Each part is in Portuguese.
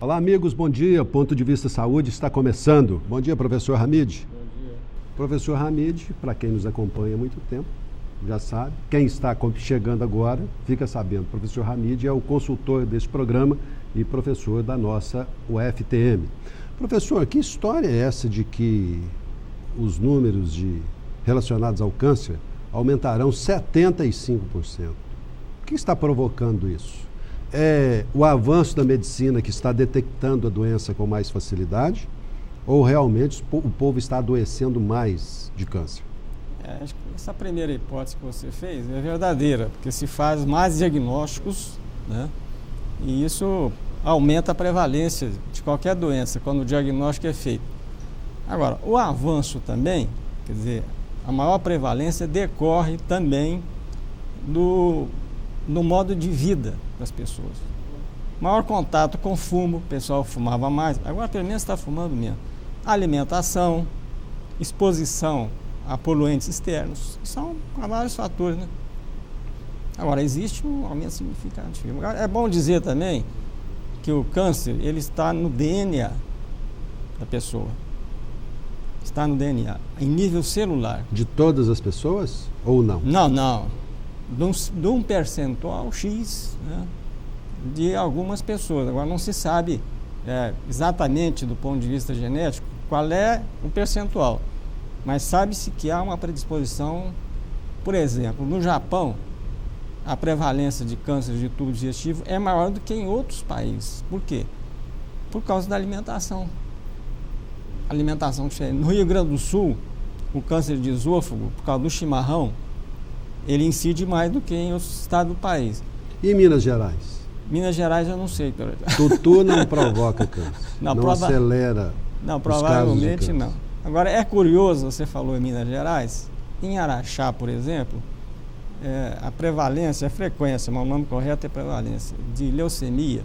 Olá, amigos, bom dia. Ponto de Vista Saúde está começando. Bom dia, professor Hamid. Bom dia. Professor Hamid, para quem nos acompanha há muito tempo, já sabe. Quem está chegando agora, fica sabendo. Professor Hamid é o consultor desse programa e professor da nossa UFTM. Professor, que história é essa de que os números relacionados ao câncer aumentarão 75%? O que está provocando isso? É o avanço da medicina que está detectando a doença com mais facilidade ou realmente o povo está adoecendo mais de câncer? Acho que essa primeira hipótese que você fez é verdadeira, porque se faz mais diagnósticos, né? E isso aumenta a prevalência de qualquer doença quando o diagnóstico é feito. Agora, o avanço também, quer dizer, a maior prevalência decorre também do modo de vida das pessoas. Maior contato com fumo, o pessoal fumava mais, agora pelo menos está fumando menos. Alimentação, exposição a poluentes externos, são vários fatores, né? Agora, existe um aumento significativo. Agora, é bom dizer também que o câncer, ele está no DNA da pessoa. Está no DNA, em nível celular. De todas as pessoas ou não? Não. De um percentual X, né, de algumas pessoas. Agora, não se sabe exatamente do ponto de vista genético qual é o percentual, mas sabe-se que há uma predisposição. Por exemplo, no Japão, a prevalência de câncer de tubo digestivo é maior do que em outros países. Por quê? Por causa da alimentação. Alimentação diferente. No Rio Grande do Sul, o câncer de esôfago, por causa do chimarrão, ele incide mais do que em outros estados do país. E em Minas Gerais? Minas Gerais eu não sei. Tutu não provoca câncer, não acelera. Não, provavelmente não. Agora, é curioso, você falou em Minas Gerais, em Araxá, por exemplo, a prevalência, a frequência, mas o nome correto é prevalência, de leucemia,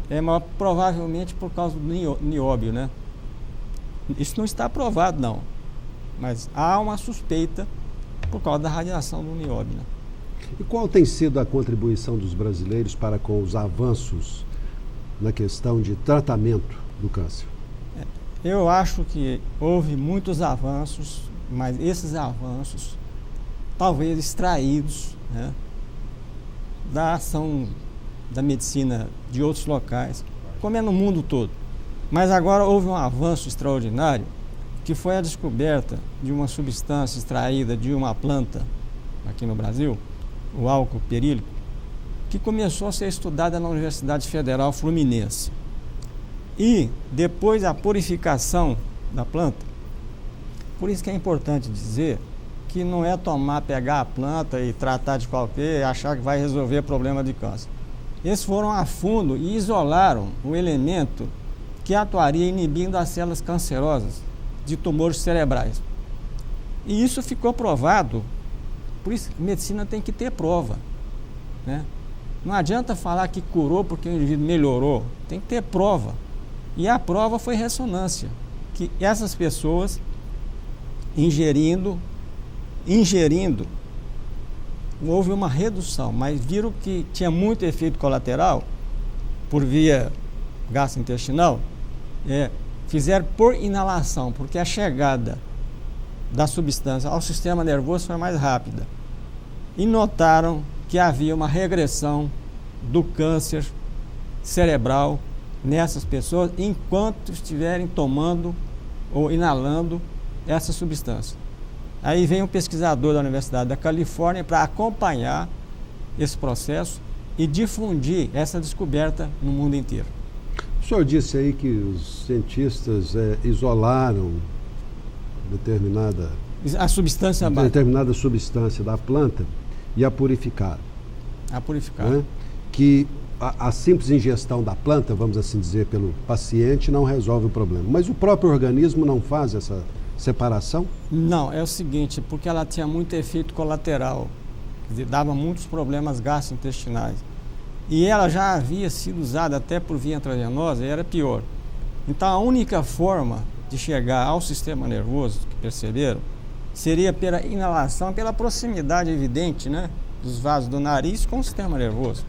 é maior, provavelmente por causa do nióbio, né? Isso não está provado, não, mas há uma suspeita por causa da radiação do nióbio, né? E qual tem sido a contribuição dos brasileiros para com os avanços na questão de tratamento do câncer? Eu acho que houve muitos avanços, mas esses avanços, talvez extraídos, né, da ação da medicina de outros locais, como é no mundo todo. Mas agora houve um avanço extraordinário, que foi a descoberta de uma substância extraída de uma planta aqui no Brasil, o álcool perílico, que começou a ser estudada na Universidade Federal Fluminense. E depois a purificação da planta, por isso que é importante dizer que não é pegar a planta e tratar de qualquer e achar que vai resolver problema de câncer. Eles foram a fundo e isolaram o elemento que atuaria inibindo as células cancerosas de tumores cerebrais. E isso ficou provado, por isso que medicina tem que ter prova, né? Não adianta falar que curou porque o indivíduo melhorou, tem que ter prova. E a prova foi ressonância, que essas pessoas ingerindo, houve uma redução, mas viram que tinha muito efeito colateral por via gastrointestinal, fizeram por inalação, porque a chegada da substância ao sistema nervoso foi mais rápida. E notaram que havia uma regressão do câncer cerebral nessas pessoas enquanto estiverem tomando ou inalando essa substância. Aí vem um pesquisador da Universidade da Califórnia para acompanhar esse processo e difundir essa descoberta no mundo inteiro. O senhor disse aí que os cientistas isolaram determinada substância da planta e a purificaram. Né? Que a simples ingestão da planta, vamos assim dizer, pelo paciente não resolve o problema. Mas o próprio organismo não faz essa separação? Não, é o seguinte, porque ela tinha muito efeito colateral, quer dizer, dava muitos problemas gastrointestinais. E ela já havia sido usada até por via intravenosa e era pior. Então a única forma de chegar ao sistema nervoso, que perceberam, seria pela inalação, pela proximidade evidente, né, dos vasos do nariz com o sistema nervoso.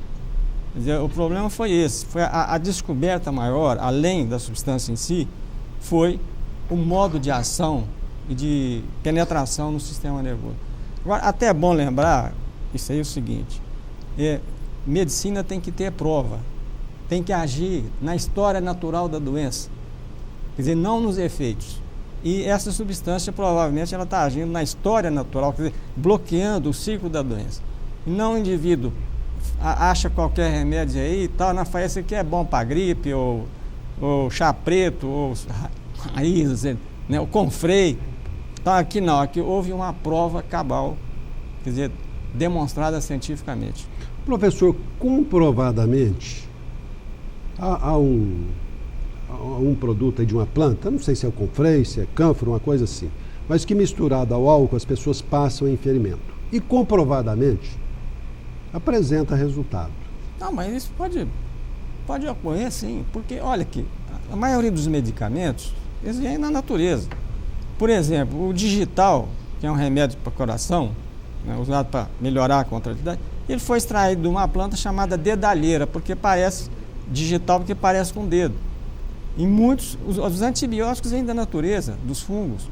Quer dizer, o problema foi esse, foi a descoberta maior, além da substância em si, foi o modo de ação e de penetração no sistema nervoso. Agora, até é bom lembrar, isso aí é o seguinte, medicina tem que ter prova, tem que agir na história natural da doença, quer dizer, não nos efeitos. E essa substância, provavelmente, ela está agindo na história natural, quer dizer, bloqueando o ciclo da doença. E não o indivíduo acha qualquer remédio aí e tal, esse aqui é bom para gripe, ou chá preto, ou raiz, né, o Confrei. Então aqui não, aqui houve uma prova cabal, quer dizer, demonstrada cientificamente. Professor, comprovadamente, há um produto aí de uma planta, não sei se é o Confrei, se é cânfora, uma coisa assim, mas que misturado ao álcool as pessoas passam em ferimento. E comprovadamente apresenta resultado. Não, mas isso pode ocorrer sim, porque olha aqui, a maioria dos medicamentos, eles vêm na natureza. Por exemplo, o digital, que é um remédio para coração, né, usado para melhorar a contratividade, ele foi extraído de uma planta chamada dedalheira, porque parece digital, porque parece com o dedo. E muitos, os antibióticos vêm da natureza, dos fungos.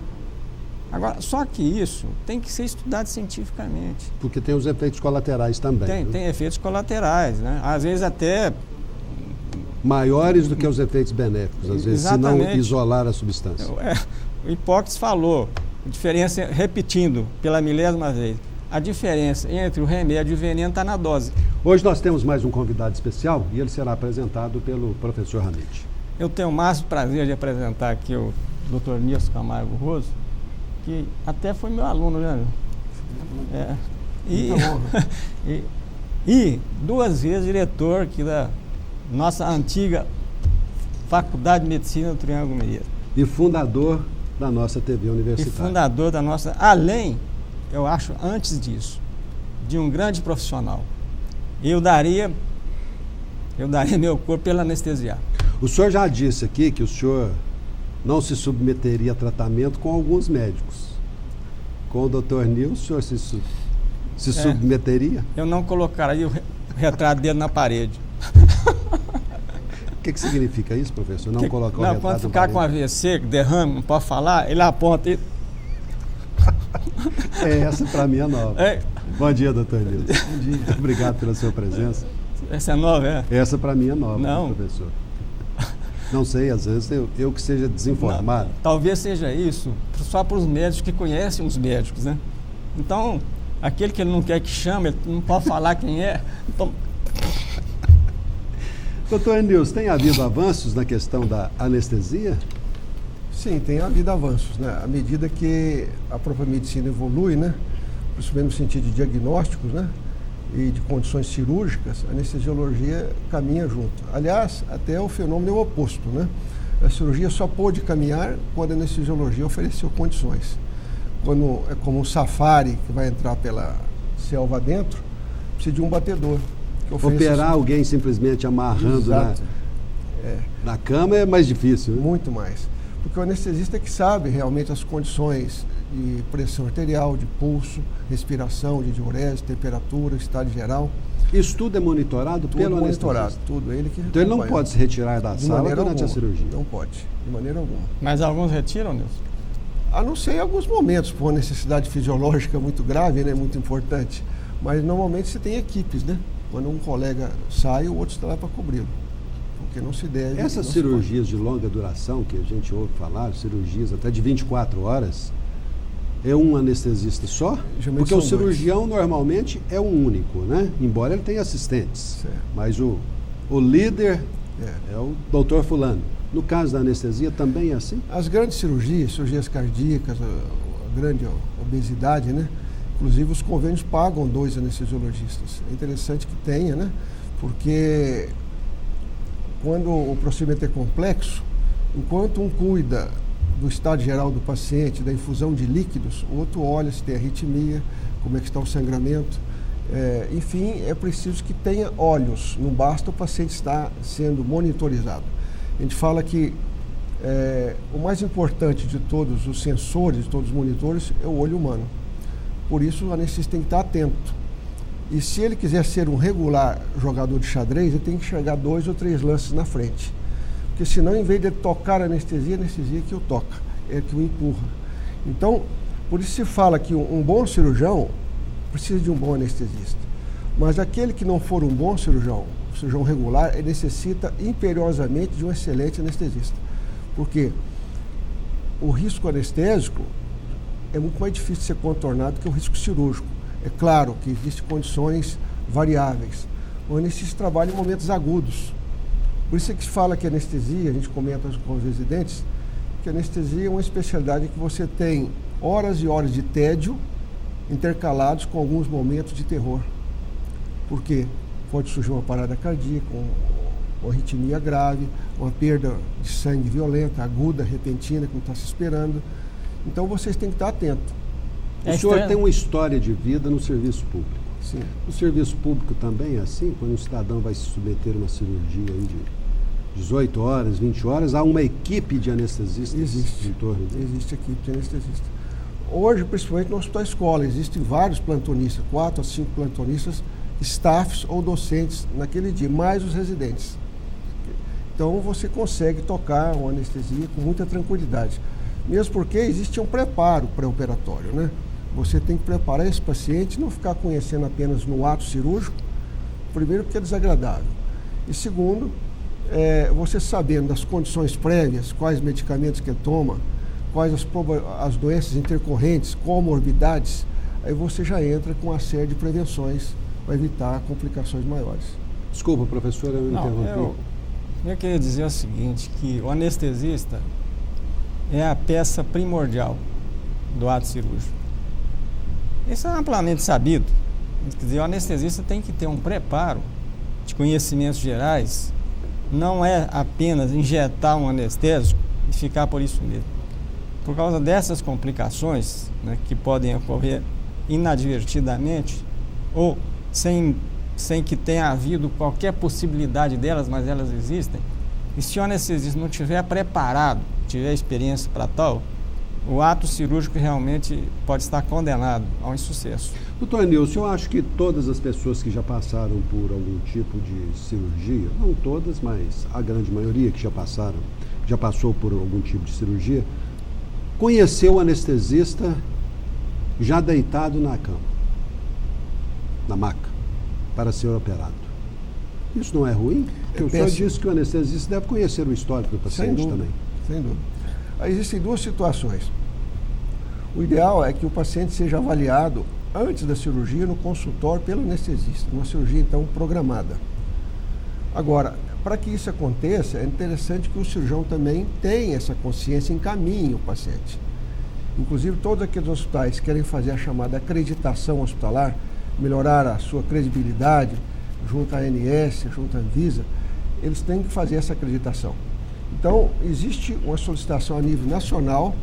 Agora, só que isso tem que ser estudado cientificamente. Porque tem os efeitos colaterais também. Tem efeitos colaterais, né? Às vezes até... maiores do que os efeitos benéficos, às vezes, exatamente. Se não isolar a substância. O Hipócrates falou, diferença, repetindo pela milésima vez, a diferença entre o remédio e o veneno está na dose. Hoje nós temos mais um convidado especial e ele será apresentado pelo professor Hamid. Eu tenho o máximo prazer de apresentar aqui o Dr. Nilson Camargo Roso, que até foi meu aluno, né? E 2 vezes diretor aqui da nossa antiga Faculdade de Medicina do Triângulo Mineiro. E fundador da nossa TV universitária. E fundador da nossa... Além, eu acho, antes disso, de um grande profissional. Eu daria meu corpo pela anestesiar. O senhor já disse aqui que o senhor não se submeteria a tratamento com alguns médicos. Com o Dr. Nilson, o senhor se submeteria? Eu não colocaria o retrato dele na parede. O que significa isso, professor? Não colocar o retrato quando ficar com AVC, derrame, não pode falar, ele aponta e... Essa para mim é nova. Bom dia, doutor Nilson. Bom dia. Muito obrigado pela sua presença. Essa é nova, é? Essa para mim é nova, não. Professor. Não sei, às vezes eu que seja desinformado. Não, talvez seja isso só para os médicos que conhecem os médicos, né? Então, aquele que ele não quer que chame, ele não pode falar quem é. Então... Doutor Nilson, tem havido avanços na questão da anestesia? Sim, tem havido avanços, né? À medida que a própria medicina evolui, né? Principalmente no sentido de diagnósticos, né? E de condições cirúrgicas, a anestesiologia caminha junto. Aliás, até o fenômeno é o oposto, né? A cirurgia só pôde caminhar quando a anestesiologia ofereceu condições. Quando é como um safari que vai entrar pela selva dentro, precisa de um batedor. Operar alguém simplesmente amarrando na cama é mais difícil, né? Muito mais. Porque o anestesista é que sabe realmente as condições de pressão arterial, de pulso, respiração, de diurese, temperatura, estado geral. Isso tudo é monitorado pelo anestesista? Tudo. Ele que então ele não pode se retirar da sala durante a cirurgia? Não pode, de maneira alguma. Mas alguns retiram, Nilson? A não ser em alguns momentos, por uma necessidade fisiológica muito grave, né, muito importante. Mas normalmente você tem equipes, né? Quando um colega sai, o outro está lá para cobri-lo. Porque não se deve... Essas cirurgias de longa duração que a gente ouve falar, cirurgias até de 24 horas, é um anestesista só? Porque o cirurgião normalmente é um único, né? Embora ele tenha assistentes. Certo. Mas o líder é o doutor fulano. No caso da anestesia também é assim? As grandes cirurgias cardíacas, a grande obesidade, né? Inclusive os convênios pagam 2 anestesiologistas. É interessante que tenha, né? Porque quando o procedimento é complexo, enquanto um cuida do estado geral do paciente, da infusão de líquidos, o outro olha se tem arritmia, como é que está o sangramento. Enfim, é preciso que tenha olhos, não basta o paciente estar sendo monitorizado. A gente fala que o mais importante de todos os sensores, de todos os monitores, é o olho humano. Por isso, o anestesista tem que estar atento. E se ele quiser ser um regular jogador de xadrez, ele tem que enxergar 2 ou 3 lances na frente. Porque senão, em vez de tocar a anestesia que o toca, é que o empurra. Então, por isso se fala que um bom cirurgião precisa de um bom anestesista. Mas aquele que não for um bom cirurgião regular, ele necessita imperiosamente de um excelente anestesista. Porque o risco anestésico é muito mais difícil de ser contornado que o risco cirúrgico. É claro que existem condições variáveis. O anestesista trabalha em momentos agudos. Por isso é que se fala que anestesia, a gente comenta com os residentes, que a anestesia é uma especialidade que você tem horas e horas de tédio intercalados com alguns momentos de terror. Por quê? Pode surgir uma parada cardíaca, uma arritmia grave, uma perda de sangue violenta, aguda, repentina, que não está se esperando. Então vocês têm que estar atentos. O senhor tem uma história de vida no serviço público. Sim. No serviço público também é assim? Quando um cidadão vai se submeter a uma cirurgia aí de 18 horas, 20 horas, há uma equipe de anestesistas em torno dele? Existe equipe de anestesistas. Hoje, principalmente no hospital escola, existem vários plantonistas, 4 a 5 plantonistas, staffs ou docentes naquele dia, mais os residentes. Então você consegue tocar uma anestesia com muita tranquilidade. Mesmo porque existe um preparo pré-operatório, né? Você tem que preparar esse paciente, não ficar conhecendo apenas no ato cirúrgico, primeiro porque é desagradável. E segundo, você sabendo das condições prévias, quais medicamentos que ele toma, quais as doenças intercorrentes, comorbidades, aí você já entra com uma série de prevenções para evitar complicações maiores. Desculpa, professor, eu interrompi. Eu queria dizer o seguinte, que o anestesista é a peça primordial do ato cirúrgico. Isso é amplamente sabido. Quer dizer, o anestesista tem que ter um preparo de conhecimentos gerais, não é apenas injetar um anestésico e ficar por isso mesmo. Por causa dessas complicações, né, que podem ocorrer inadvertidamente ou sem que tenha havido qualquer possibilidade delas, mas elas existem, e se o anestesista não estiver preparado, tiver experiência para tal, o ato cirúrgico realmente pode estar condenado ao insucesso. Doutor Nilson, eu acho que todas as pessoas que já passaram por algum tipo de cirurgia, não todas, mas a grande maioria que já passou por algum tipo de cirurgia, conheceu o anestesista já deitado na cama, na maca, para ser operado. Isso não é ruim? Porque o senhor disse que o anestesista deve conhecer o histórico do paciente também. Sem dúvida. Aí existem 2 situações. O ideal é que o paciente seja avaliado antes da cirurgia no consultório pelo anestesista, uma cirurgia então programada. Agora, para que isso aconteça, é interessante que o cirurgião também tenha essa consciência e encaminhe o paciente. Inclusive, todos aqueles hospitais que querem fazer a chamada acreditação hospitalar, melhorar a sua credibilidade junto à ANS, junto à Anvisa, eles têm que fazer essa acreditação. Então, existe uma solicitação a nível nacional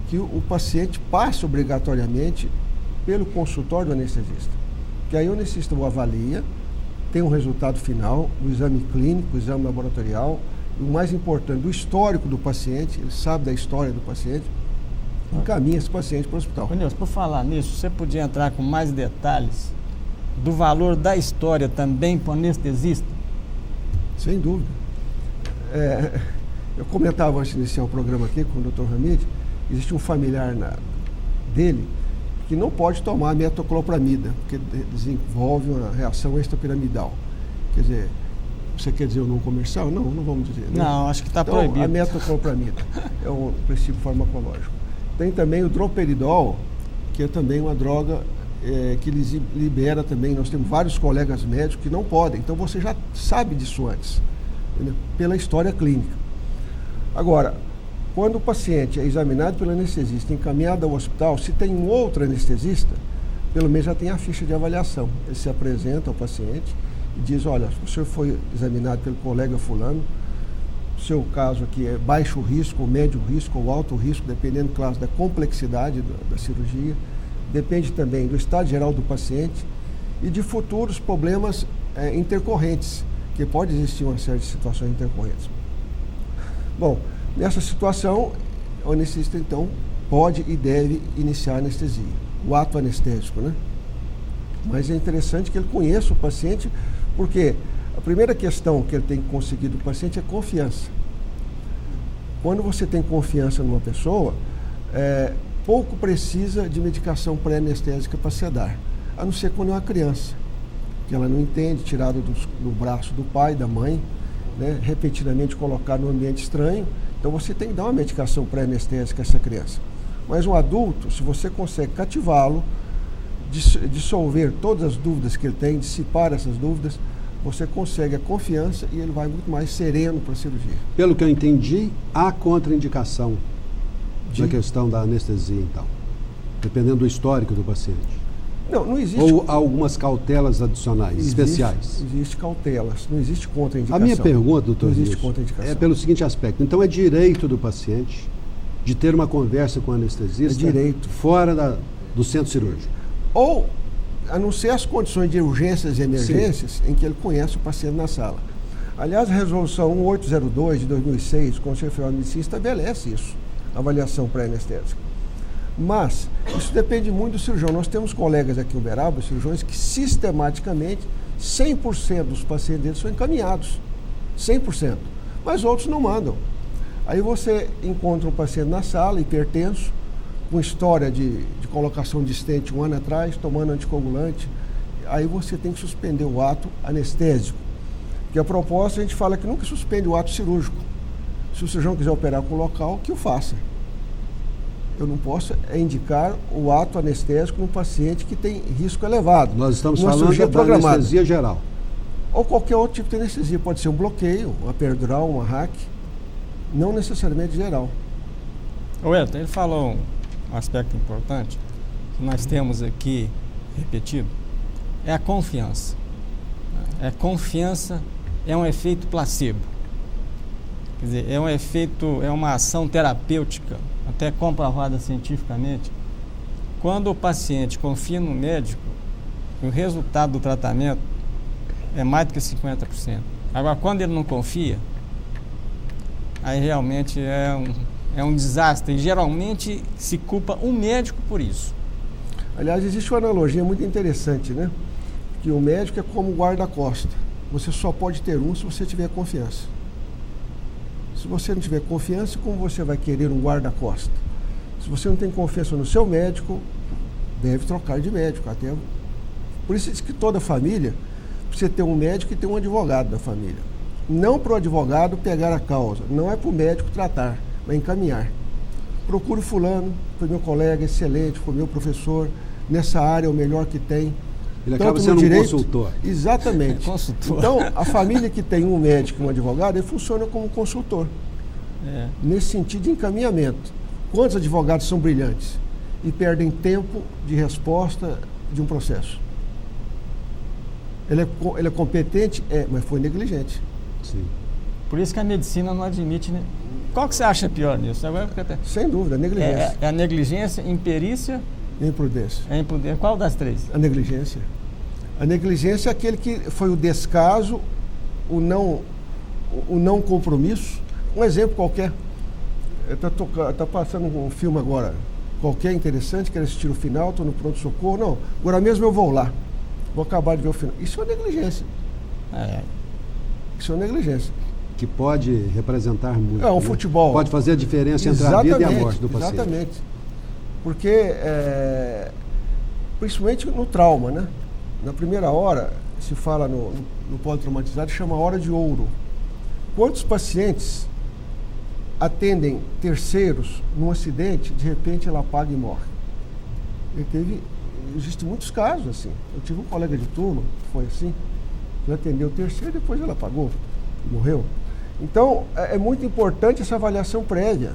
que o paciente passe obrigatoriamente pelo consultório do anestesista. Que aí o anestesista o avalia, tem um resultado final do exame clínico, do exame laboratorial, e o mais importante, do histórico do paciente, ele sabe da história do paciente, encaminha esse paciente para o hospital. Nilson, por falar nisso, você podia entrar com mais detalhes do valor da história também para o anestesista? Sem dúvida. Eu comentava antes de iniciar o programa aqui com o Dr. Hamid, existe um familiar dele que não pode tomar metoclopramida, porque desenvolve uma reação extrapiramidal. Quer dizer, você quer dizer o nome comercial? Não, não vamos dizer. Né? Não, acho que está então, proibido. A metoclopramida é um princípio farmacológico. Tem também o droperidol, que é também uma droga que eles libera também. Nós temos vários colegas médicos que não podem, então você já sabe disso antes, entendeu? Pela história clínica. Agora, quando o paciente é examinado pelo anestesista, encaminhado ao hospital, se tem um outro anestesista, pelo menos já tem a ficha de avaliação. Ele se apresenta ao paciente e diz, olha, o senhor foi examinado pelo colega fulano, o seu caso aqui é baixo risco, ou médio risco, ou alto risco, dependendo, claro, da complexidade da cirurgia, depende também do estado geral do paciente e de futuros problemas intercorrentes, que pode existir uma série de situações intercorrentes. Bom, nessa situação, o anestesista, então, pode e deve iniciar a anestesia, o ato anestésico, né? Mas é interessante que ele conheça o paciente, porque a primeira questão que ele tem que conseguir do paciente é confiança. Quando você tem confiança numa pessoa, pouco precisa de medicação pré-anestésica para sedar, a não ser quando é uma criança, que ela não entende, tirado do braço do pai, da mãe, né, repetidamente colocado num ambiente estranho. Então você tem que dar uma medicação pré-anestésica a essa criança. Mas um adulto, se você consegue cativá-lo, dissolver todas as dúvidas que ele tem, dissipar essas dúvidas, você consegue a confiança e ele vai muito mais sereno para a cirurgia. Pelo que eu entendi, há contraindicação na questão da anestesia, então, dependendo do histórico do paciente. Não existe. Ou algumas cautelas adicionais, especiais? Existe cautelas, não existe contraindicação. A minha pergunta, doutor, não existe contraindicação. É pelo seguinte aspecto. Então é direito do paciente de ter uma conversa com o anestesista fora do centro cirúrgico? Ou, a não ser as condições de urgências e emergências, em que ele conhece o paciente na sala. Aliás, a resolução 1802 de 2006, do Conselho Federal de Medicina, estabelece isso, avaliação pré-anestésica. Mas isso depende muito do cirurgião. Nós temos colegas aqui em Uberaba, cirurgiões, que sistematicamente 100% dos pacientes deles são encaminhados. 100%. Mas outros não mandam. Aí você encontra um paciente na sala, hipertenso, com história de colocação de stent 1 ano atrás, tomando anticoagulante. Aí você tem que suspender o ato anestésico. Porque a proposta, a gente fala que nunca suspende o ato cirúrgico. Se o cirurgião quiser operar com o local, que o faça. Eu não posso indicar o ato anestésico num paciente que tem risco elevado. Nós estamos falando da anestesia geral. Ou qualquer outro tipo de anestesia. Pode ser um bloqueio, uma epidural, uma hack. Não necessariamente geral. O Elton, ele falou um aspecto importante que nós temos aqui repetido, é a confiança. Confiança é um efeito placebo. Quer dizer, é um efeito, é uma ação terapêutica, até comprovada cientificamente. Quando o paciente confia no médico, o resultado do tratamento é mais do que 50%. Agora, quando ele não confia, aí realmente é um desastre. E geralmente se culpa o médico por isso. Aliás, existe uma analogia muito interessante, né? Que o médico é como o guarda-costa. Você só pode ter um se você tiver confiança. Se você não tiver confiança, como você vai querer um guarda-costa? Se você não tem confiança no seu médico, deve trocar de médico. Até... Por isso diz que toda família precisa ter um médico e ter um advogado da família. Não para o advogado pegar a causa, não é para o médico tratar, mas encaminhar. Procure fulano, foi meu colega, excelente, foi meu professor, nessa área é o melhor que tem. Ele acaba sendo um consultor. Exatamente. Consultor. Então, a família que tem um médico e um advogado, ele funciona como consultor. Nesse sentido de encaminhamento. Quantos advogados são brilhantes e perdem tempo de resposta de um processo? Ele é competente? mas foi negligente. Sim. Por isso que a medicina não admite... Né? Qual que você acha pior nisso? Agora, sem dúvida, negligência. É a negligência, imperícia... E imprudência. Imprudência. Qual das três? A negligência. A negligência é aquele que foi o descaso, o não compromisso. Um exemplo qualquer. Está passando um filme agora, qualquer interessante, quero assistir o final, estou no pronto-socorro. Não, agora mesmo eu vou lá. Vou acabar de ver o final. Isso é negligência. Isso é negligência. Que pode representar muito. Um futebol. Pode fazer a diferença entre a vida e a morte do paciente. Exatamente. Porque, principalmente no trauma, né? Na primeira hora, se fala no politraumatizado, chama hora de ouro. Quantos pacientes atendem terceiros num acidente, de repente ela apaga e morre? Existem muitos casos assim. Eu tive um colega de turma que foi assim, ele atendeu o terceiro, depois ela apagou e morreu. Então, é muito importante essa avaliação prévia,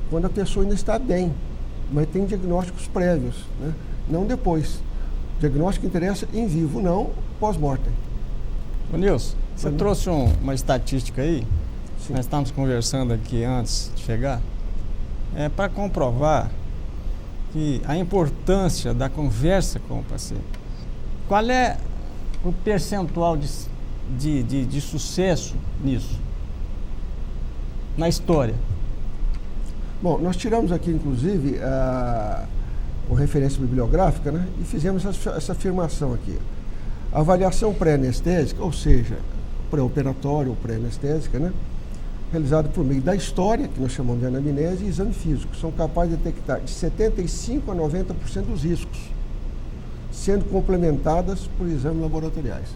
quando a pessoa ainda está bem, mas tem diagnósticos prévios, né? Não depois. O diagnóstico interessa em vivo, não pós-mortem. Ô Nilson, você trouxe uma estatística aí, sim, nós estávamos conversando aqui antes de chegar, para comprovar que a importância da conversa com o paciente. Qual é o percentual de sucesso nisso, na história? Bom, nós tiramos aqui, inclusive, uma referência bibliográfica, né? E fizemos essa afirmação aqui. A avaliação pré-anestésica, ou seja, pré-operatória ou pré-anestésica, né? Realizada por meio da história, que nós chamamos de anamnese, e exame físico, são capazes de detectar de 75% a 90% dos riscos, sendo complementadas por exames laboratoriais.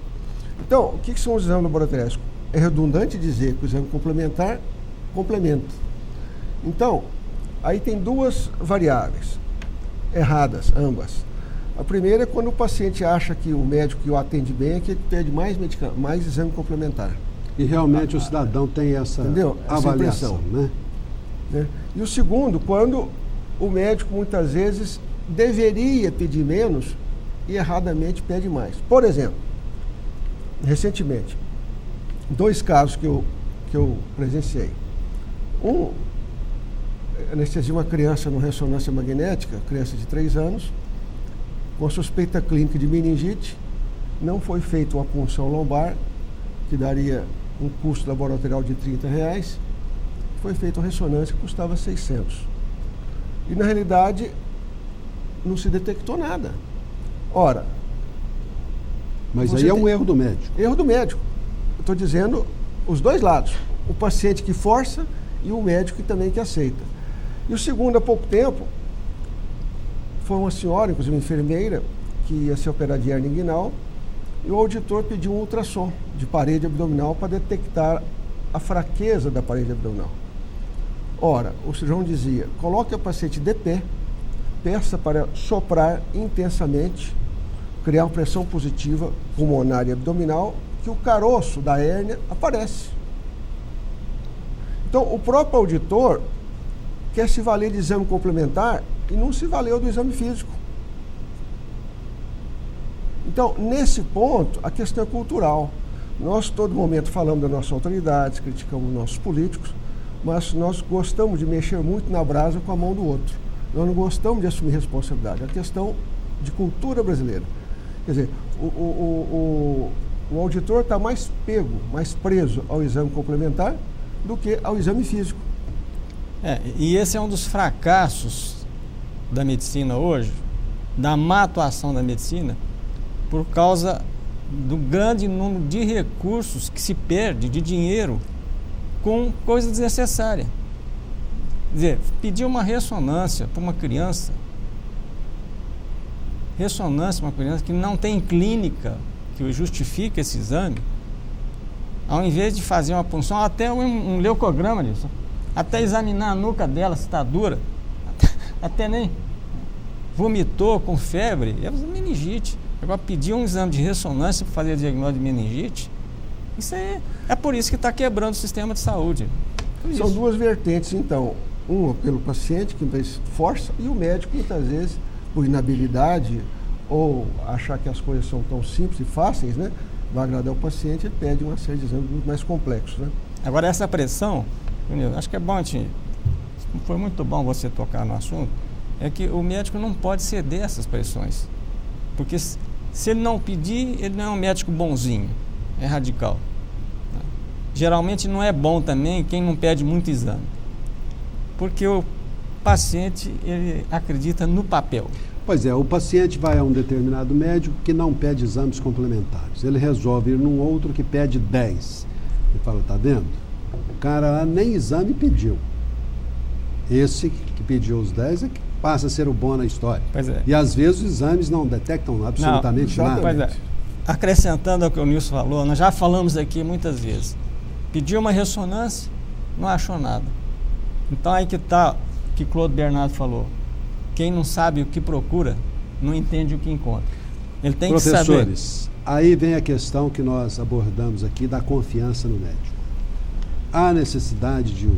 Então, o que são os exames laboratoriais? É redundante dizer que o exame complementar complementa. Então, aí tem duas variáveis, erradas, ambas. A primeira é quando o paciente acha que o médico que o atende bem é que ele pede mais exame complementar. E realmente o cidadão tem essa avaliação, né? E o segundo, quando o médico muitas vezes deveria pedir menos e erradamente pede mais. Por exemplo, recentemente, 2 casos que eu presenciei. Anestesia uma criança no ressonância magnética, criança de 3 anos, com suspeita clínica de meningite, não foi feita uma punção lombar, que daria um custo laboratorial de R$30, foi feita uma ressonância que custava 600. E na realidade não se detectou nada. Ora, mas aí é um erro do médico. Erro do médico. Eu estou dizendo os dois lados. O paciente que força e o médico que também que aceita. E o segundo, há pouco tempo, foi uma senhora, inclusive uma enfermeira, que ia ser operada de hernia inguinal, e o auditor pediu um ultrassom de parede abdominal para detectar a fraqueza da parede abdominal. Ora, o cirurgião dizia, coloque a paciente de pé, peça para soprar intensamente, criar uma pressão positiva pulmonar e abdominal, que o caroço da hérnia aparece. Então, o próprio auditor quer se valer de exame complementar e não se valeu do exame físico. Então, nesse ponto, a questão é cultural. Nós, todo momento, falamos das nossas autoridades, criticamos nossos políticos, mas nós gostamos de mexer muito na brasa com a mão do outro. Nós não gostamos de assumir responsabilidade. É uma questão de cultura brasileira. Quer dizer, o auditor está mais pego, mais preso ao exame complementar do que ao exame físico. E esse é um dos fracassos da medicina hoje, da má atuação da medicina, por causa do grande número de recursos que se perde, de dinheiro, com coisa desnecessária. Quer dizer, pedir uma ressonância para uma criança, que não tem clínica que justifique esse exame, ao invés de fazer uma punção, até um leucograma disso, até examinar a nuca dela, se está dura, até nem vomitou com febre, é meningite. Agora, pedir um exame de ressonância para fazer diagnóstico de meningite, isso é por isso que está quebrando o sistema de saúde. São duas vertentes, então. Uma pelo paciente, que força, e o médico, muitas vezes, por inabilidade ou achar que as coisas são tão simples e fáceis, né? Vai agradar o paciente, ele pede uma série de exames muito mais complexos, né? Agora, essa pressão, acho que é bom, foi muito bom você tocar no assunto, é que o médico não pode ceder essas pressões. Porque se ele não pedir, ele não é um médico bonzinho, é radical. Geralmente não é bom também quem não pede muito exame. Porque o paciente, ele acredita no papel. Pois é, o paciente vai a um determinado médico que não pede exames complementares. Ele resolve ir num outro que pede 10. Ele fala, tá vendo? O cara lá nem exame pediu. Esse que pediu os 10 é que passa a ser o bom na história. Pois é. E às vezes os exames não detectam absolutamente nada. Pois é. Acrescentando ao que o Nilson falou, nós já falamos aqui muitas vezes. Pediu uma ressonância, não achou nada. Então aí que está o que Claude Bernardo falou. Quem não sabe o que procura, não entende o que encontra. Ele tem que saber. Professores, aí vem a questão que nós abordamos aqui da confiança no médico. Há necessidade de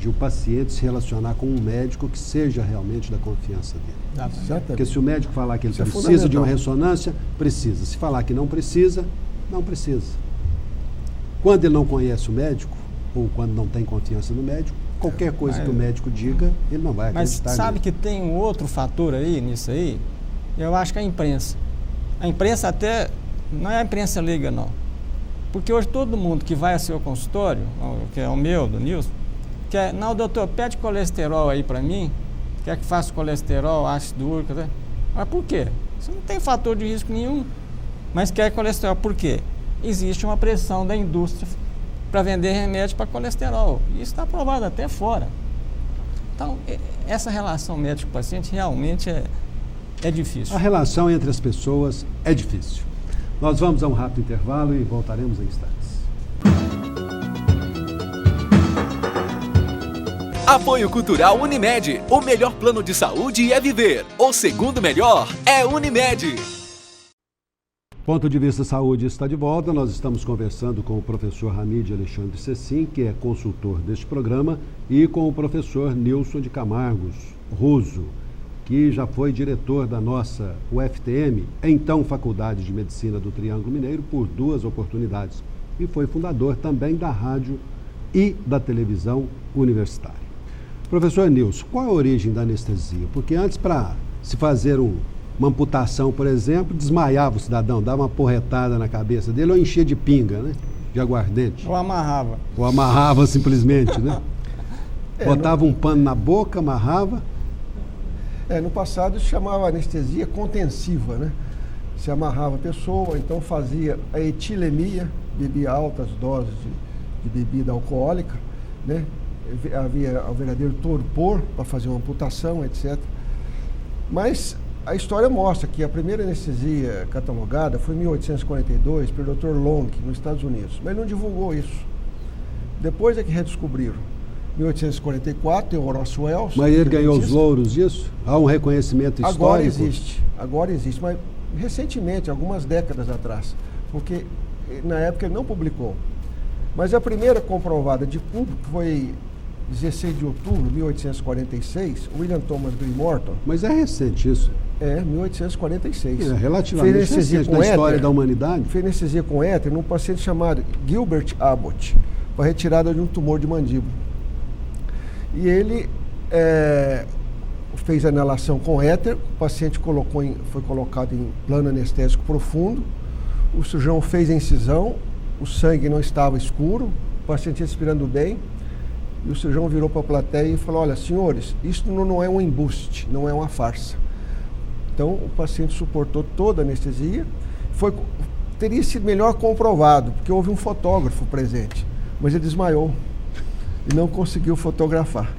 o paciente se relacionar com um médico que seja realmente da confiança dele. Exatamente. Porque se o médico falar que ele precisa de uma ressonância, precisa. Se falar que não precisa, não precisa. Quando ele não conhece o médico, ou quando não tem confiança no médico, qualquer coisa que o médico diga, ele não vai acreditar. Mas sabe que tem um outro fator aí, nisso aí? Eu acho que é a imprensa. A imprensa até, não é a imprensa leiga não. Porque hoje todo mundo que vai ao seu consultório, que é o meu, do Nilson, não, doutor, pede colesterol aí para mim, quer que faça colesterol, ácido úrico, né? Mas por quê? Você não tem fator de risco nenhum, mas quer colesterol. Por quê? Existe uma pressão da indústria para vender remédio para colesterol. E isso está aprovado até fora. Então, essa relação médico-paciente realmente é difícil. A relação entre as pessoas é difícil. Nós vamos a um rápido intervalo e voltaremos em instantes. Apoio Cultural Unimed. O melhor plano de saúde é viver. O segundo melhor é Unimed. Ponto de Vista Saúde está de volta. Nós estamos conversando com o professor Hamid Alexandre Cecim, que é consultor deste programa, e com o professor Nilson de Camargos Russo, que já foi diretor da nossa UFTM, então Faculdade de Medicina do Triângulo Mineiro, por 2 oportunidades. E foi fundador também da rádio e da televisão universitária. Professor Nilson, qual é a origem da anestesia? Porque antes, para se fazer uma amputação, por exemplo, desmaiava o cidadão, dava uma porretada na cabeça dele ou enchia de pinga, né? De aguardente. Ou amarrava. Ou amarrava simplesmente, né? Botava um pano na boca, amarrava. No passado se chamava anestesia contensiva, né? Se amarrava a pessoa, então fazia a etilemia, bebia altas doses de bebida alcoólica, né? Havia o verdadeiro torpor para fazer uma amputação, etc. Mas a história mostra que a primeira anestesia catalogada foi em 1842 pelo Dr. Long, nos Estados Unidos, mas não divulgou isso. Depois é que redescobriram. Em 1844 tem o Horace Wells. Mas ele ganhou os louros disso? Há um reconhecimento histórico? Agora existe, mas recentemente, algumas décadas atrás, porque na época ele não publicou. Mas a primeira comprovada de público foi 16 de outubro de 1846, William Thomas Green Morton. Mas é recente isso? 1846. É relativamente recente na história da humanidade. Fez anestesia com éter num paciente chamado Gilbert Abbott, para retirada de um tumor de mandíbula. E ele fez a inalação com éter, o paciente foi colocado em plano anestésico profundo, o cirurgião fez a incisão, o sangue não estava escuro, o paciente respirando bem, e o cirurgião virou para a plateia e falou: olha, senhores, isso não é um embuste, não é uma farsa. Então, o paciente suportou toda a anestesia, teria sido melhor comprovado, porque houve um fotógrafo presente, mas ele desmaiou e não conseguiu fotografar.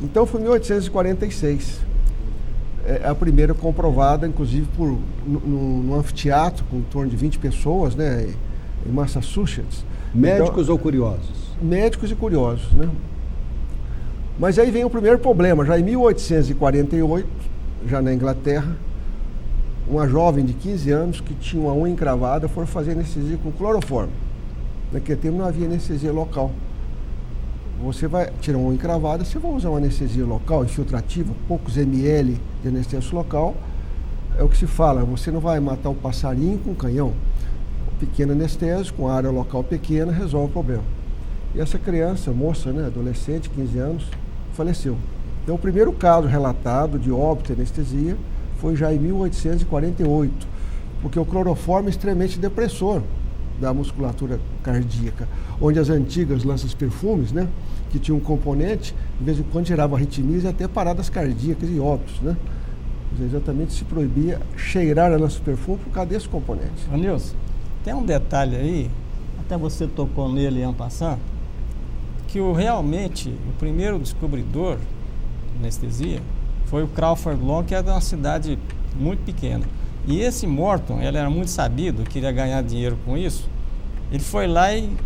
Então, foi em 1846, a primeira comprovada, inclusive, num anfiteatro com em torno de 20 pessoas, né, em Massachusetts. Médicos ou curiosos? Médicos e curiosos, né? Mas aí vem o primeiro problema. Já em 1848, já na Inglaterra, uma jovem de 15 anos que tinha uma unha encravada foi fazer anestesia com cloroformo. Naquele tempo não havia anestesia local. Você vai tirar uma unha encravada, você vai usar uma anestesia local, infiltrativa, poucos ml de anestesia local. É o que se fala, você não vai matar um passarinho com um canhão. Pequeno anestésico, com área local pequena, resolve o problema. E essa criança, moça, né, adolescente, 15 anos, faleceu. Então, o primeiro caso relatado de óbito e anestesia foi já em 1848, porque o cloroformo é extremamente depressor da musculatura cardíaca, onde as antigas lanças-perfumes, né, que tinham um componente, de vez em quando gerava arritmias e até paradas cardíacas e óbitos, né? Exatamente se proibia cheirar a lança-perfume por causa desse componente. Ô Nilson, tem um detalhe aí, até você tocou nele em passant, que realmente o primeiro descobridor de anestesia foi o Crawford Long, que era de uma cidade muito pequena. E esse Morton, ele era muito sabido, queria ganhar dinheiro com isso. Ele foi lá e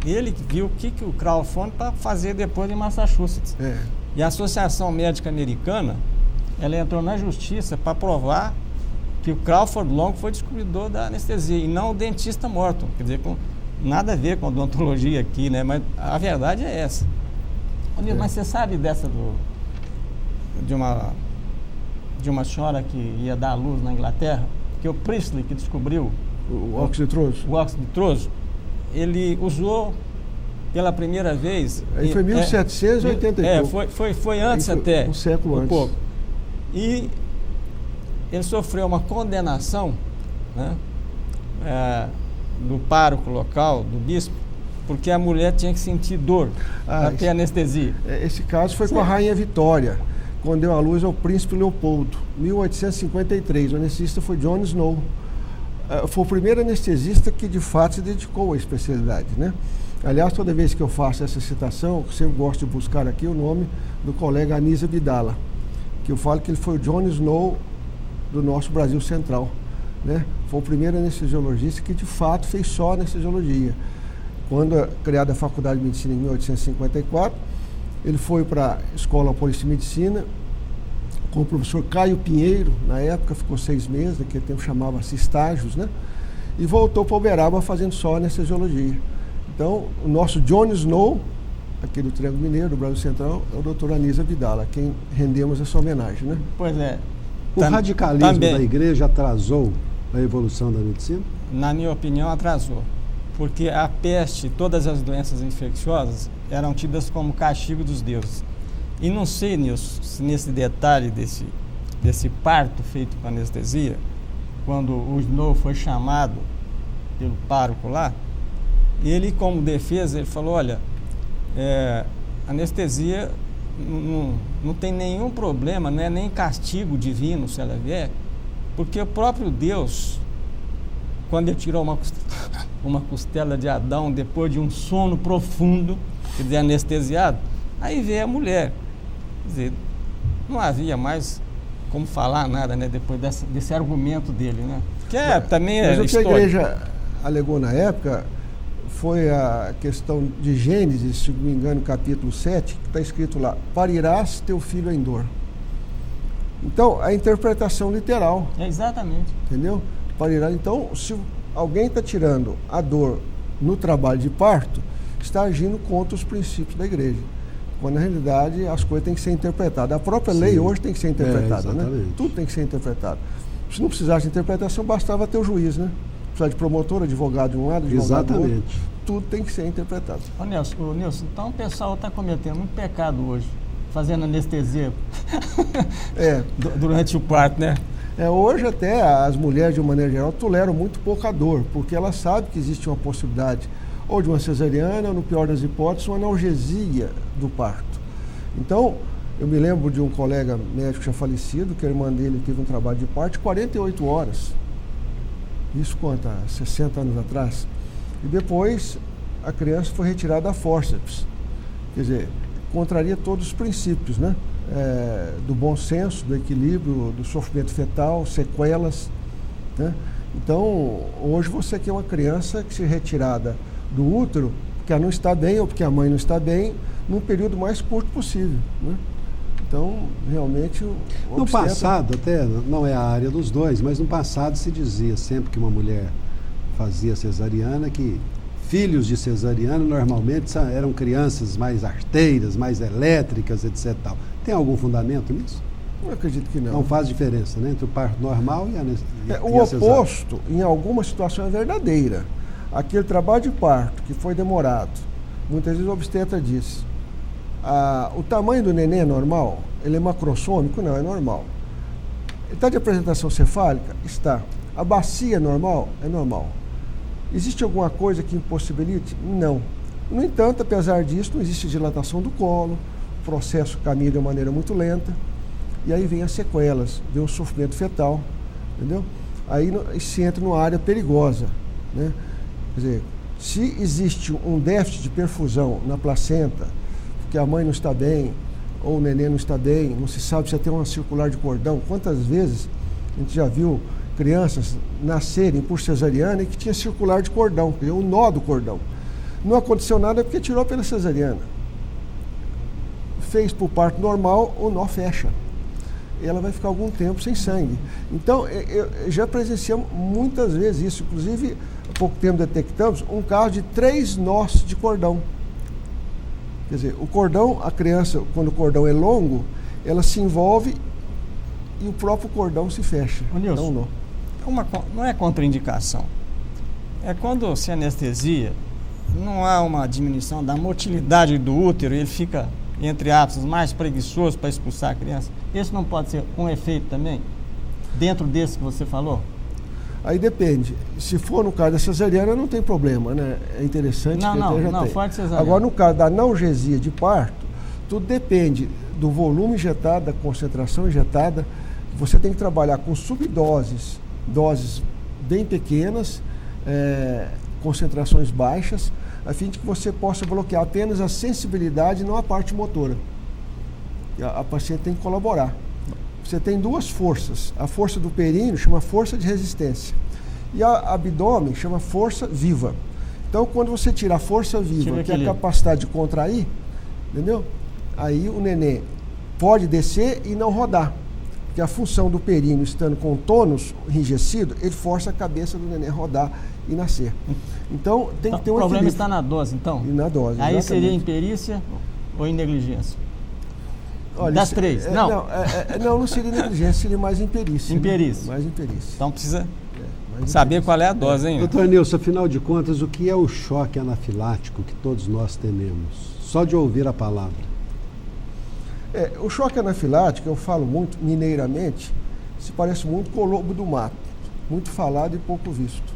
ele viu o que o Crawford para fazer depois em Massachusetts. E a Associação Médica Americana, ela entrou na justiça para provar que o Crawford Long foi descobridor da anestesia e não o dentista Morton. Quer dizer, nada a ver com a odontologia aqui, né? Mas a verdade é essa. Mas você sabe dessa de uma senhora que ia dar à luz na Inglaterra, que o Priestley, que descobriu o óxido nitroso. O óxido nitroso, ele usou pela primeira vez. Aí foi 1780 e pouco. Foi antes até. Um século antes. Pouco. E ele sofreu uma condenação, né, do pároco local, do bispo, porque a mulher tinha que sentir dor para ter anestesia. Esse caso foi com a Rainha Vitória. quando deu à luz ao príncipe Leopoldo, 1853. O anestesista foi John Snow. Foi o primeiro anestesista que de fato se dedicou à especialidade, né? Aliás, toda vez que eu faço essa citação, eu sempre gosto de buscar aqui o nome do colega Anísio Abdala, que eu falo que ele foi o John Snow do nosso Brasil Central, né? Foi o primeiro anestesiologista que de fato fez só anestesiologia. Quando criada a Faculdade de Medicina em 1854, ele foi para a Escola Paulista de Medicina com o professor Caio Pinheiro, na época ficou 6 meses, naquele tempo chamava-se estágios, né? E voltou para Uberaba fazendo só anestesiologia. Então, o nosso John Snow, aqui do Triângulo Mineiro, do Brasil Central, é o Dr. Anísio Abdala, a quem rendemos essa homenagem, né? Pois é. O radicalismo da igreja atrasou a evolução da medicina? Na minha opinião, atrasou. Porque a peste e todas as doenças infecciosas eram tidas como castigo dos deuses. E não sei, Nilson, se nesse detalhe desse parto feito com anestesia, quando o Snow foi chamado pelo pároco lá, ele, como defesa, ele falou, olha, anestesia não tem nenhum problema, não é nem castigo divino se ela vier, porque o próprio Deus, quando ele tirou uma costela de Adão depois de um sono profundo, quer dizer, anestesiado, aí veio a mulher. Quer dizer, não havia mais como falar nada, né, depois desse argumento dele, né? Que também é história. Mas o que a igreja alegou na época foi a questão de Gênesis, se não me engano, capítulo 7, que está escrito lá, parirás teu filho em dor. Então, a interpretação literal. Exatamente. Entendeu? Parirás. Então, se alguém está tirando a dor no trabalho de parto, está agindo contra os princípios da igreja. Quando, na realidade, as coisas têm que ser interpretadas. A própria lei hoje tem que ser interpretada, né? Tudo tem que ser interpretado. Se não precisasse de interpretação, bastava ter o juiz, né? Precisar de promotor, advogado de um lado, advogado do outro. Tudo tem que ser interpretado. Ô Nilson, então o pessoal está cometendo um pecado hoje, fazendo anestesia durante o parto, né? Hoje até as mulheres, de uma maneira geral, toleram muito pouca dor, porque elas sabem que existe uma possibilidade ou de uma cesariana, ou no pior das hipóteses, uma analgesia do parto. Então, eu me lembro de um colega médico já falecido, que a irmã dele teve um trabalho de parto de 48 horas. Isso quanto? Há 60 anos atrás. E depois a criança foi retirada da fórceps. Quer dizer, contraria todos os princípios, né? Do bom senso, do equilíbrio, do sofrimento fetal, sequelas, né? Então, hoje você quer uma criança que seja retirada do útero, porque ela não está bem ou porque a mãe não está bem, num período mais curto possível, né? Então, realmente... No passado, até não é a área dos dois, mas no passado se dizia sempre que uma mulher fazia cesariana, que filhos de cesariana normalmente eram crianças mais arteiras, mais elétricas, etc. Tem algum fundamento nisso? Eu acredito que não. Não faz diferença, né, entre o parto normal e a o oposto, em alguma situação, é verdadeira. Aquele trabalho de parto que foi demorado, muitas vezes o obstetra diz, o tamanho do neném é normal? Ele é macrossômico? Não, é normal. Ele está de apresentação cefálica? Está. A bacia é normal? É normal. Existe alguma coisa que impossibilite? Não. No entanto, apesar disso, não existe dilatação do colo, o processo caminha de uma maneira muito lenta, e aí vem as sequelas, vem o sofrimento fetal, entendeu? Aí se entra numa área perigosa, né? Quer dizer, se existe um déficit de perfusão na placenta, porque a mãe não está bem, ou o neném não está bem, não se sabe se tem uma circular de cordão. Quantas vezes a gente já viu crianças nascerem por cesariana e que tinha circular de cordão, que é o nó do cordão. Não aconteceu nada porque tirou pela cesariana. Fez por parto normal, o nó fecha. E ela vai ficar algum tempo sem sangue. Então, eu já presenciamos muitas vezes isso. Inclusive, há pouco tempo detectamos um caso de 3 nós de cordão. Quer dizer, o cordão, a criança, quando o cordão é longo, ela se envolve e o próprio cordão se fecha. Nilson, não é contraindicação. É quando se anestesia, não há uma diminuição da motilidade do útero, ele fica, entre aspas, mais preguiçoso para expulsar a criança. Esse não pode ser um efeito também, dentro desse que você falou? Aí depende. Se for no caso da cesariana, não tem problema, né? É interessante. Não, fora de cesariana. Agora, no caso da analgesia de parto, Tudo depende do volume injetado, da concentração injetada. Você tem que trabalhar com subdoses, doses bem pequenas, concentrações baixas, a fim de que você possa bloquear apenas a sensibilidade e não a parte motora. A paciente tem que colaborar. Você tem duas forças. A força do períneo chama força de resistência. E a abdômen chama força viva. Então, quando você tira a força viva, que é a capacidade de contrair, entendeu? Aí o neném pode descer e não rodar. Porque a função do períneo, estando com o tônus enrijecido, ele força a cabeça do neném a rodar e nascer. Então, tem que ter um equilíbrio. O problema está na dose, então? E na dose, aí exatamente. seria imperícia ou negligência? Olha, das três? Não seria negligência, seria mais imperícia. Imperícia. Né? Mais imperícia. Então precisa saber qual é a dose, hein? Doutor Nilson, afinal de contas, o que é o choque anafilático que todos nós tememos? Só de ouvir a palavra. O choque anafilático, eu falo muito mineiramente, se parece muito com o lobo do mato. Muito falado e pouco visto.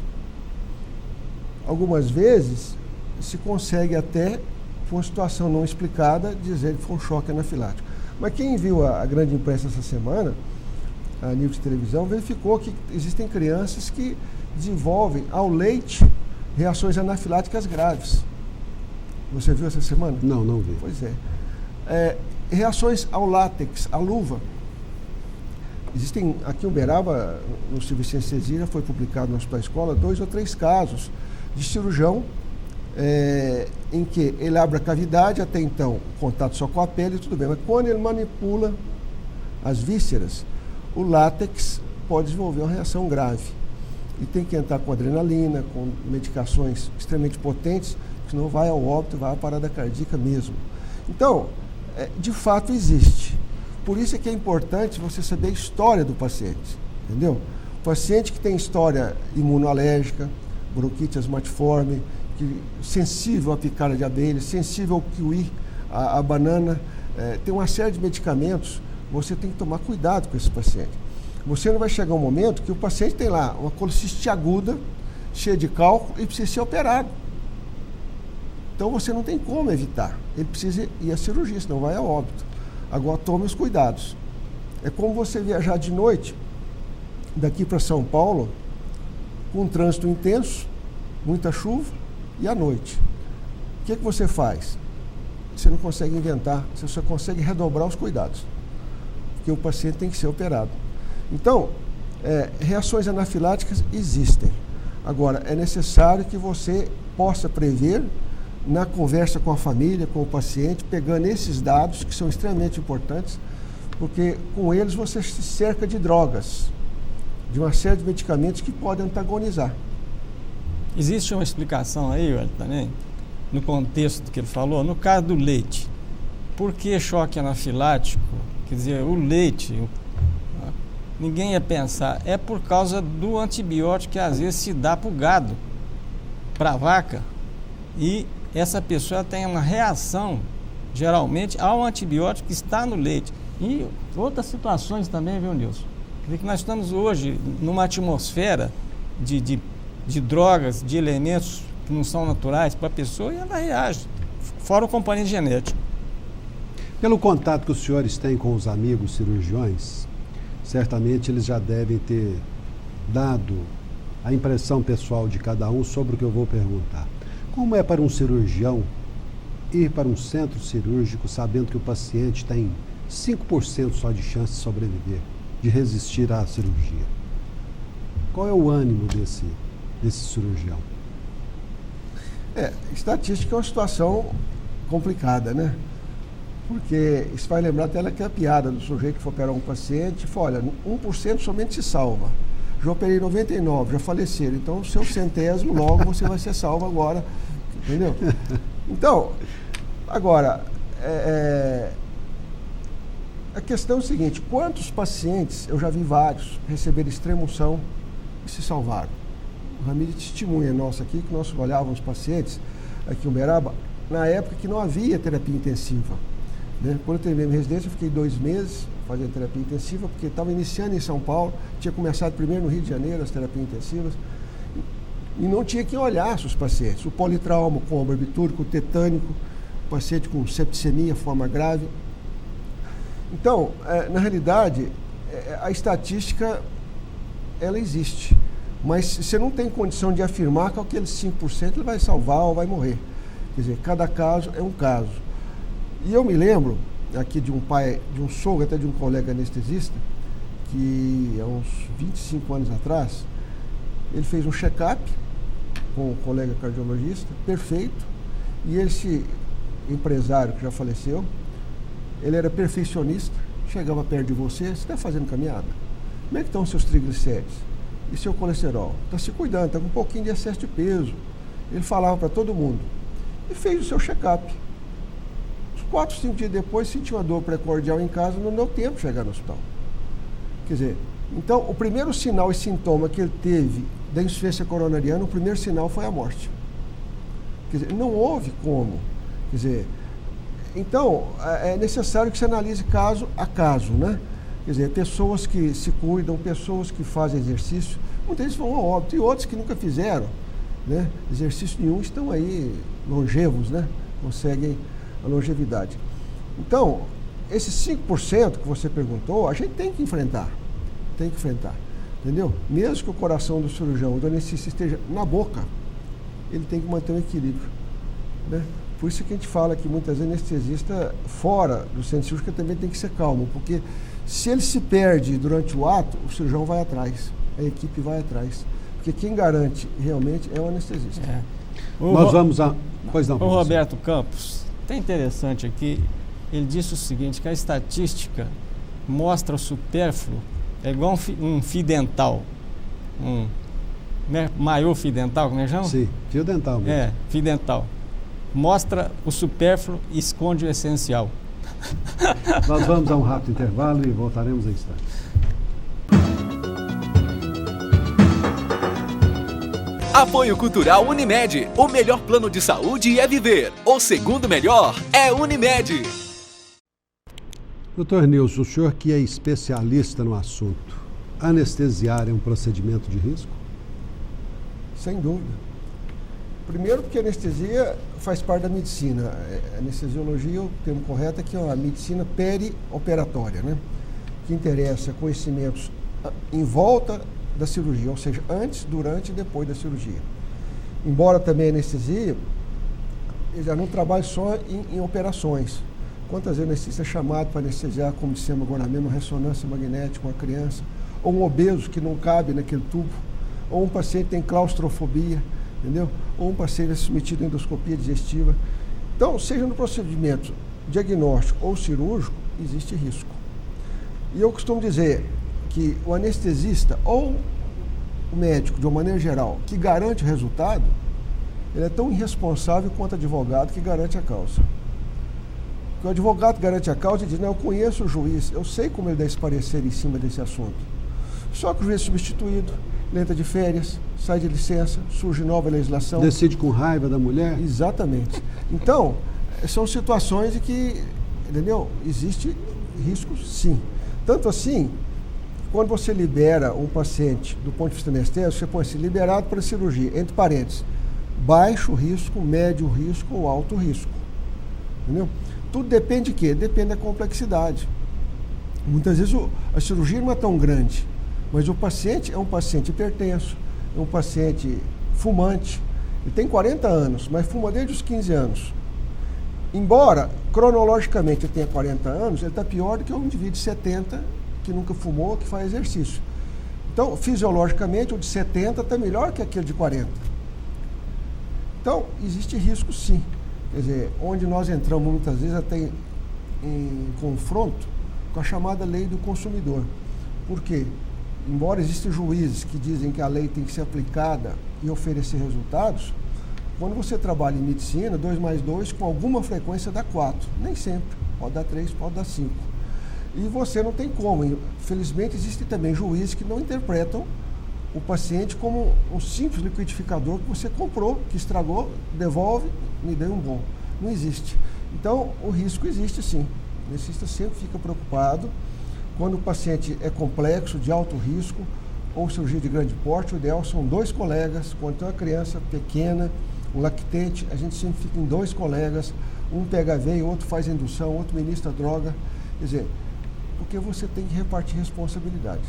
Algumas vezes se consegue até, por uma situação não explicada, dizer que foi um choque anafilático. Mas quem viu a grande imprensa essa semana, a nível de televisão, verificou que existem crianças que desenvolvem ao leite reações anafiláticas graves. Você viu essa semana? Não, não vi. Pois é. Reações ao látex, à luva. Existem, aqui em Uberaba, no serviço de anestesia, foi publicado no Hospital Escola 2 ou 3 casos de cirurgião em que ele abre a cavidade, até então, contato só com a pele, tudo bem. Mas quando ele manipula as vísceras, o látex pode desenvolver uma reação grave. E tem que entrar com adrenalina, com medicações extremamente potentes, senão vai ao óbito, vai à parada cardíaca mesmo. Então, de fato existe. Por isso é que é importante você saber a história do paciente, entendeu? O paciente que tem história imunoalérgica, bronquite asmatiforme, sensível à picada de abelha, sensível ao kiwi, à banana, tem uma série de medicamentos, você tem que tomar cuidado com esse paciente. Você não vai chegar um momento que o paciente tem lá uma colicite aguda, cheia de cálculo e precisa ser operado. Então você não tem como evitar. Ele precisa ir à cirurgia, senão vai a óbito. Agora tome os cuidados. É como você viajar de noite daqui para São Paulo com um trânsito intenso, muita chuva e à noite. O que você faz? Você não consegue inventar, você só consegue redobrar os cuidados. Porque o paciente tem que ser operado. Então, reações anafiláticas existem. Agora, é necessário que você possa prever na conversa com a família, com o paciente, pegando esses dados que são extremamente importantes, porque com eles você se cerca de drogas, de uma série de medicamentos que podem antagonizar. Existe uma explicação aí, também, no contexto do que ele falou, no caso do leite. Por que choque anafilático? Quer dizer, o leite, ninguém ia pensar, é por causa do antibiótico que às vezes se dá para o gado, para a vaca, e essa pessoa tem uma reação, geralmente, ao antibiótico que está no leite. E outras situações também, viu, Nilson? Quer dizer que nós estamos hoje numa atmosfera de drogas, de elementos que não são naturais para a pessoa e ela reage, fora o componente genético. Pelo contato que os senhores têm com os amigos cirurgiões, certamente eles já devem ter dado a impressão pessoal de cada um sobre o que eu vou perguntar. Como é para um cirurgião ir para um centro cirúrgico sabendo que o paciente tem 5% só de chance de sobreviver, de resistir à cirurgia? Qual é o ânimo desse cirurgião? Estatística é uma situação complicada, né? Porque isso vai lembrar até aquela piada do sujeito que for operar um paciente e fala, olha, 1% somente se salva. Já operei 99, já faleceram. Então, o seu centésimo, logo você vai ser salvo agora. Entendeu? Então, agora, a questão é o seguinte, quantos pacientes, eu já vi vários, receberam extrema-unção e se salvaram. O Ramiro testemunha nosso aqui, que nós olhávamos pacientes aqui em Uberaba, na época que não havia terapia intensiva. Né? Quando eu terminei minha residência, eu fiquei 2 meses fazendo terapia intensiva, porque estava iniciando em São Paulo, tinha começado primeiro no Rio de Janeiro as terapias intensivas, e não tinha quem olhasse os pacientes. O politrauma com o barbitúrico, o tetânico, paciente com septicemia, forma grave. Então, na realidade, a estatística, ela existe, mas você não tem condição de afirmar que aquele 5% ele vai salvar ou vai morrer. Quer dizer, cada caso é um caso. E eu me lembro aqui de um pai, de um sogro, até de um colega anestesista, que há uns 25 anos atrás, ele fez um check-up com um colega cardiologista, perfeito, e esse empresário que já faleceu, ele era perfeccionista, chegava perto de você está fazendo caminhada? Como é que estão os seus triglicéridos? E seu colesterol? Está se cuidando, está com um pouquinho de excesso de peso. Ele falava para todo mundo. E fez o seu check-up. 4, 5 dias depois, sentiu uma dor precordial em casa, não deu tempo de chegar no hospital. Quer dizer, então, o primeiro sinal e sintoma que ele teve da insuficiência coronariana, o primeiro sinal foi a morte. Quer dizer, não houve como. Quer dizer, então, é necessário que você analise caso a caso, né? Quer dizer, pessoas que se cuidam, pessoas que fazem exercício, muitas vezes vão ao óbito, e outros que nunca fizeram, né? Exercício nenhum, estão aí longevos, né? Conseguem a longevidade. Então, esses 5% que você perguntou, a gente tem que enfrentar, entendeu? Mesmo que o coração do cirurgião, do anestesista esteja na boca, ele tem que manter um equilíbrio, né? Por isso que a gente fala que muitas vezes anestesista fora do centro cirúrgico também tem que ser calmo, porque se ele se perde durante o ato, o cirurgião vai atrás, a equipe vai atrás, porque quem garante realmente é o anestesista. Nós vamos a... Pois não, o Roberto Campos, tá interessante aqui, ele disse o seguinte, que a estatística mostra o supérfluo, é igual um fio dental, maior fio dental, como é que chama? Sim, fio dental mesmo. Fio dental. Mostra o supérfluo e esconde o essencial. Nós vamos a um rápido intervalo e voltaremos em instantes. Apoio Cultural Unimed. O melhor plano de saúde é viver. O segundo melhor é Unimed. Doutor Nilson, o senhor que é especialista no assunto, anestesiar é um procedimento de risco? Sem dúvida. Primeiro porque a anestesia faz parte da medicina. A anestesiologia, o termo correto é que é a medicina perioperatória, né? Que interessa conhecimentos em volta da cirurgia, ou seja, antes, durante e depois da cirurgia. Embora também a anestesia, eu já não trabalho só em operações. Quantas vezes o anestesista é chamado para anestesiar, como dissemos agora mesmo, ressonância magnética, uma criança, ou um obeso que não cabe naquele tubo, ou um paciente que tem claustrofobia, entendeu? Ou um paciente submetido à endoscopia digestiva. Então, seja no procedimento diagnóstico ou cirúrgico, existe risco. E eu costumo dizer que o anestesista ou o médico, de uma maneira geral, que garante o resultado, ele é tão irresponsável quanto o advogado que garante a causa. Porque o advogado que garante a causa diz, não, eu conheço o juiz, eu sei como ele dá esse parecer em cima desse assunto. Só que o juiz é substituído, ele entra de férias, sai de licença, surge nova legislação. Decide com raiva da mulher? Exatamente. Então, são situações em que, entendeu? Existe risco, sim. Tanto assim, quando você libera um paciente do ponto de vista anestésico, você põe assim, liberado para cirurgia, entre parênteses, baixo risco, médio risco ou alto risco. Entendeu? Tudo depende de quê? Depende da complexidade. Muitas vezes a cirurgia não é tão grande, mas o paciente é um paciente hipertenso, é um paciente fumante, ele tem 40 anos, mas fuma desde os 15 anos. Embora, cronologicamente, ele tenha 40 anos, ele está pior do que um indivíduo de 70 que nunca fumou, que faz exercício. Então, fisiologicamente, o de 70 está melhor que aquele de 40. Então, existe risco sim. Quer dizer, onde nós entramos muitas vezes até em confronto com a chamada lei do consumidor. Por quê? Embora existam juízes que dizem que a lei tem que ser aplicada e oferecer resultados, quando você trabalha em medicina, 2 mais 2 com alguma frequência dá 4. Nem sempre. Pode dar 3, pode dar 5. E você não tem como. Felizmente, existem também juízes que não interpretam o paciente como um simples liquidificador que você comprou, que estragou, devolve, me dê um bom. Não existe. Então, o risco existe sim. O anestesista sempre fica preocupado. Quando o paciente é complexo, de alto risco, ou cirurgia de grande porte, o ideal são 2 colegas. Quando tem uma criança pequena, um lactente, a gente sempre fica em 2 colegas, Um pega a veia, outro faz indução, outro ministra droga. Quer dizer, porque você tem que repartir responsabilidades.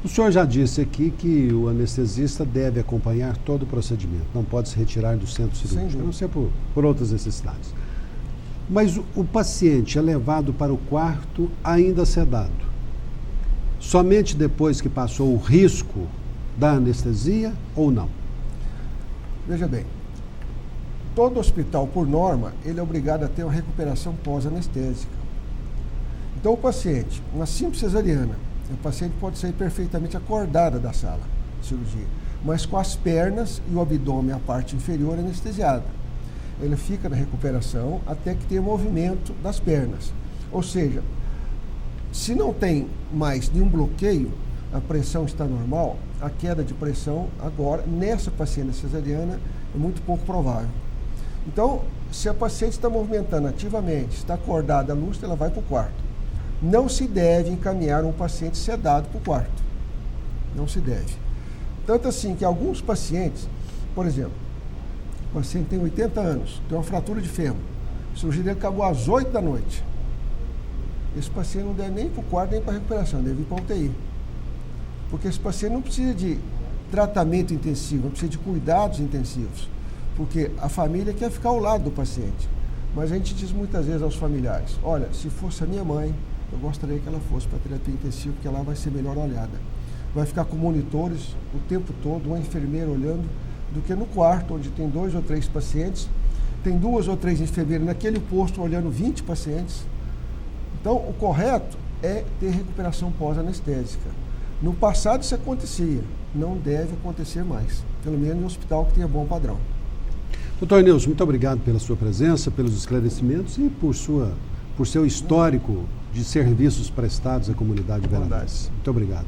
O senhor já disse aqui que o anestesista deve acompanhar todo o procedimento, não pode se retirar do centro cirúrgico, a não ser por outras necessidades. Mas o paciente é levado para o quarto ainda sedado. Somente depois que passou o risco da anestesia ou não? Veja bem, todo hospital, por norma, ele é obrigado a ter uma recuperação pós-anestésica. Então, o paciente, uma simples cesariana, o paciente pode sair perfeitamente acordada da sala de cirurgia, mas com as pernas e o abdômen, a parte inferior, anestesiada. Ele fica na recuperação até que tenha movimento das pernas. Ou seja, se não tem mais nenhum bloqueio, a pressão está normal, a queda de pressão agora, nessa paciente cesariana, é muito pouco provável. Então, se a paciente está movimentando ativamente, está acordada, lúcida, ela vai para o quarto. Não se deve encaminhar um paciente sedado para o quarto. Não se deve. Tanto assim que alguns pacientes, por exemplo, o paciente tem 80 anos, tem uma fratura de fêmur, a cirurgia dele acabou às 8 da noite. Esse paciente não deve nem ir para o quarto, nem para a recuperação, deve ir para a UTI. Porque esse paciente não precisa de tratamento intensivo, não precisa de cuidados intensivos. Porque a família quer ficar ao lado do paciente. Mas a gente diz muitas vezes aos familiares, olha, se fosse a minha mãe, eu gostaria que ela fosse para a terapia intensiva, porque lá vai ser melhor olhada. Vai ficar com monitores o tempo todo, uma enfermeira olhando, do que no quarto, onde tem 2 ou 3 pacientes, tem 2 ou 3 enfermeiras naquele posto olhando 20 pacientes. Então, o correto é ter recuperação pós-anestésica. No passado isso acontecia, não deve acontecer mais, pelo menos em um hospital que tenha bom padrão. Doutor Nilson, muito obrigado pela sua presença, pelos esclarecimentos e por seu histórico de serviços prestados à comunidade verandense. Muito obrigado.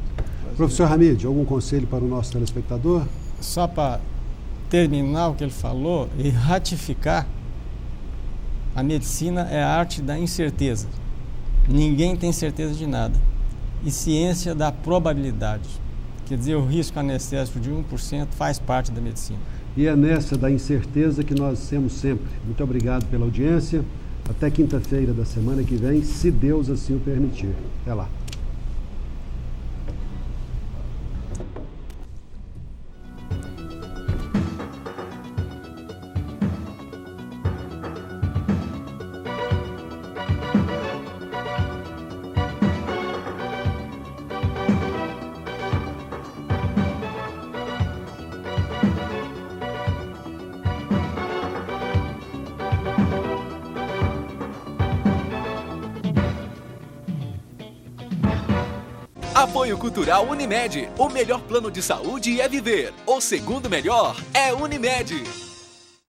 Professor Hamid, algum conselho para o nosso telespectador? Só para terminar o que ele falou e ratificar, a medicina é a arte da incerteza. Ninguém tem certeza de nada. E ciência da probabilidade. Quer dizer, o risco anestésico de 1% faz parte da medicina. E é nessa da incerteza que nós temos sempre. Muito obrigado pela audiência. Até quinta-feira da semana que vem, se Deus assim o permitir. Até lá. Apoio Cultural Unimed. O melhor plano de saúde é viver. O segundo melhor é Unimed.